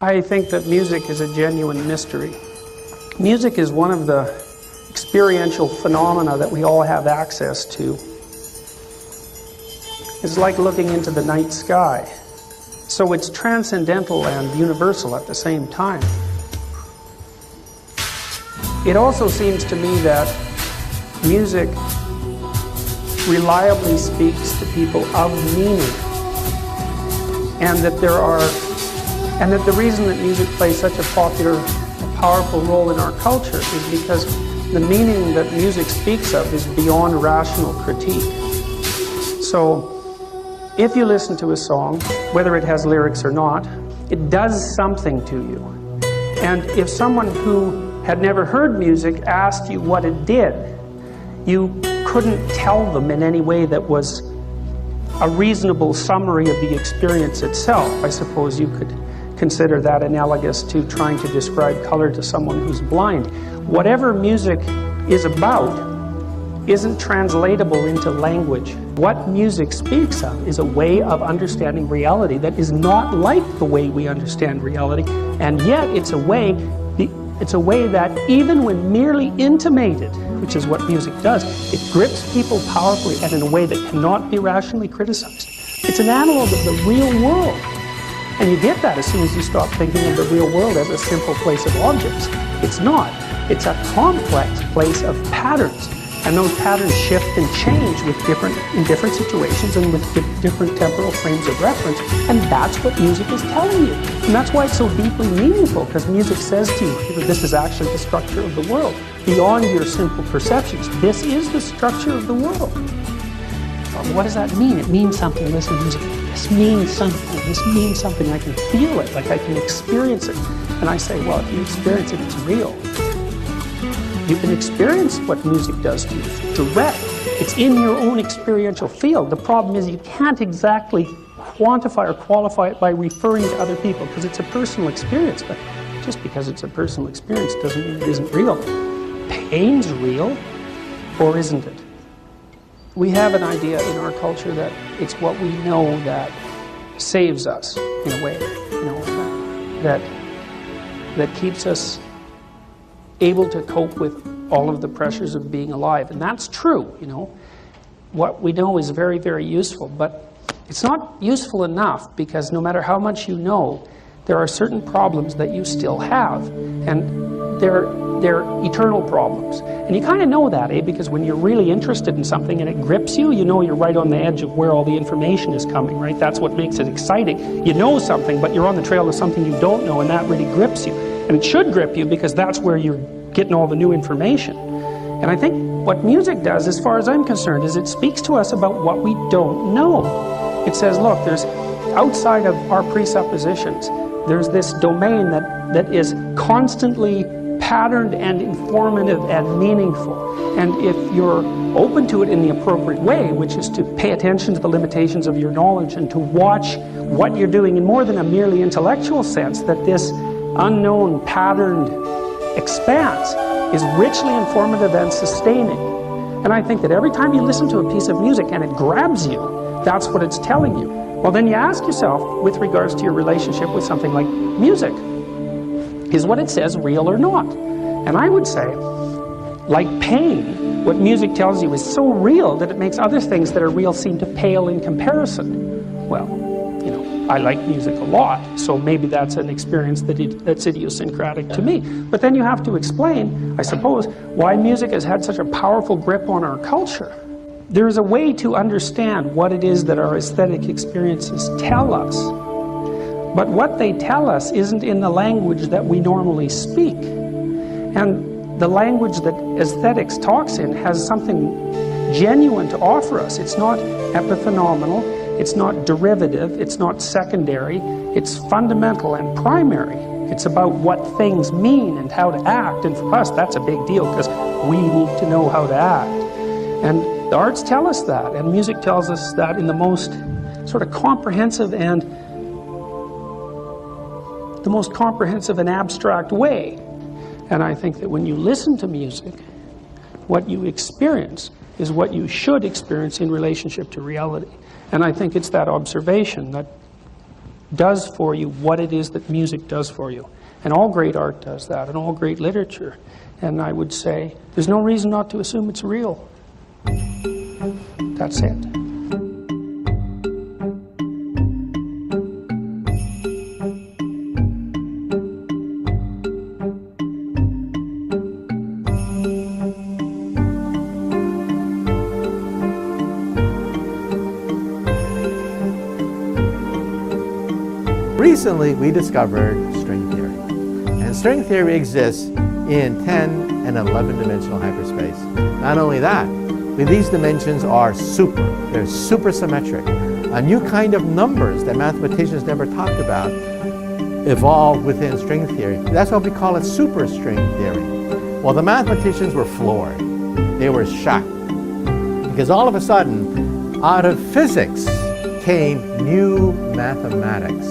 I think that music is a genuine mystery. Music is one of the experiential phenomena that we all have access to. It's like looking into the night sky. So it's transcendental and universal at the same time. It also seems to me that music reliably speaks to people of meaning, and that the reason that music plays such a popular, powerful role in our culture is because the meaning that music speaks of is beyond rational critique. So if you listen to a song, whether it has lyrics or not, it does something to you. And if someone who had never heard music asked you what it did, you couldn't tell them in any way that was a reasonable summary of the experience itself. I suppose you could consider that analogous to trying to describe color to someone who's blind. Whatever music is about isn't translatable into language. What music speaks of is a way of understanding reality that is not like the way we understand reality, and yet it's a way that, even when merely intimated, which is what music does, it grips people powerfully and in a way that cannot be rationally criticized. It's an analog of the real world. And you get that as soon as you stop thinking of the real world as a simple place of objects. It's not. It's a complex place of patterns. And those patterns shift and change in different situations and with different temporal frames of reference. And that's what music is telling you. And that's why it's so deeply meaningful, because music says to you, this is actually the structure of the world. Beyond your simple perceptions, this is the structure of the world. What does that mean? It means something. Listen to music. This means something. This means something. I can feel it, like I can experience it. And I say, well, if you experience it, it's real. You can experience what music does to you. It's direct. It's in your own experiential field. The problem is you can't exactly quantify or qualify it by referring to other people, because it's a personal experience. But just because it's a personal experience doesn't mean it isn't real. Pain's real, or isn't it? We have an idea in our culture that it's what we know that saves us, in a way, that keeps us able to cope with all of the pressures of being alive. And that's true, What we know is very, very useful, but it's not useful enough, because no matter how much you know, there are certain problems that you still have, and they're eternal problems. And you kind of know that, because when you're really interested in something and it grips you, you know you're right on the edge of where all the information is coming, right? That's what makes it exciting. You know something, but you're on the trail of something you don't know, and that really grips you. And it should grip you, because that's where you're getting all the new information. And I think what music does, as far as I'm concerned, is it speaks to us about what we don't know. It says, look, there's outside of our presuppositions, there's this domain that is constantly patterned and informative and meaningful. And if you're open to it in the appropriate way, which is to pay attention to the limitations of your knowledge and to watch what you're doing in more than a merely intellectual sense, that this unknown patterned expanse is richly informative and sustaining. And I think that every time you listen to a piece of music and it grabs you, that's what it's telling you. Well, then you ask yourself, with regards to your relationship with something like music, is what it says real or not? And I would say, like pain, what music tells you is so real that it makes other things that are real seem to pale in comparison. Well, I like music a lot, so maybe that's an experience that's idiosyncratic to me. But then you have to explain, I suppose, why music has had such a powerful grip on our culture. There's a way to understand what it is that our aesthetic experiences tell us. But what they tell us isn't in the language that we normally speak. And the language that aesthetics talks in has something genuine to offer us. It's not epiphenomenal, it's not derivative, it's not secondary, it's fundamental and primary. It's about what things mean and how to act, and for us that's a big deal, because we need to know how to act. And the arts tell us that, and music tells us that in the most sort of comprehensive and abstract way. And I think that when you listen to music, what you experience is what you should experience in relationship to reality. And I think it's that observation that does for you what it is that music does for you. And all great art does that, and all great literature. And I would say there's no reason not to assume it's real. That's it. Recently, we discovered string theory. And string theory exists in 10 and 11-dimensional hyperspace. Not only that, but these dimensions are they're supersymmetric. A new kind of numbers that mathematicians never talked about evolved within string theory. That's why we call it superstring theory. Well, the mathematicians were floored. They were shocked. Because all of a sudden, out of physics came new mathematics.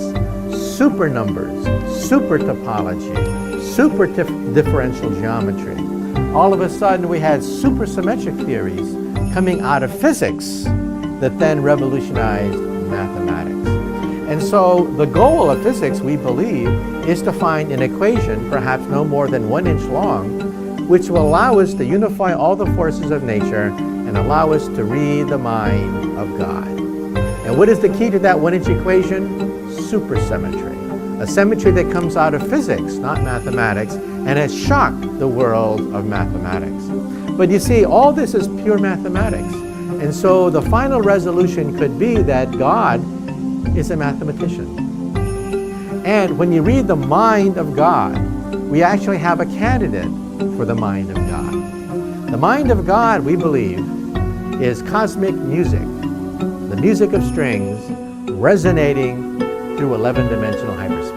Super numbers, super topology, super differential geometry. All of a sudden we had supersymmetric theories coming out of physics that then revolutionized mathematics. And so the goal of physics, we believe, is to find an equation, perhaps no more than 1 inch long, which will allow us to unify all the forces of nature and allow us to read the mind of God. And what is the key to that 1 inch equation? Supersymmetry, a symmetry that comes out of physics, not mathematics, and has shocked the world of mathematics. But you see, all this is pure mathematics. And so the final resolution could be that God is a mathematician. And when you read the mind of God, we actually have a candidate for the mind of God. The mind of God, we believe, is cosmic music, the music of strings resonating through 11-dimensional hyperspace.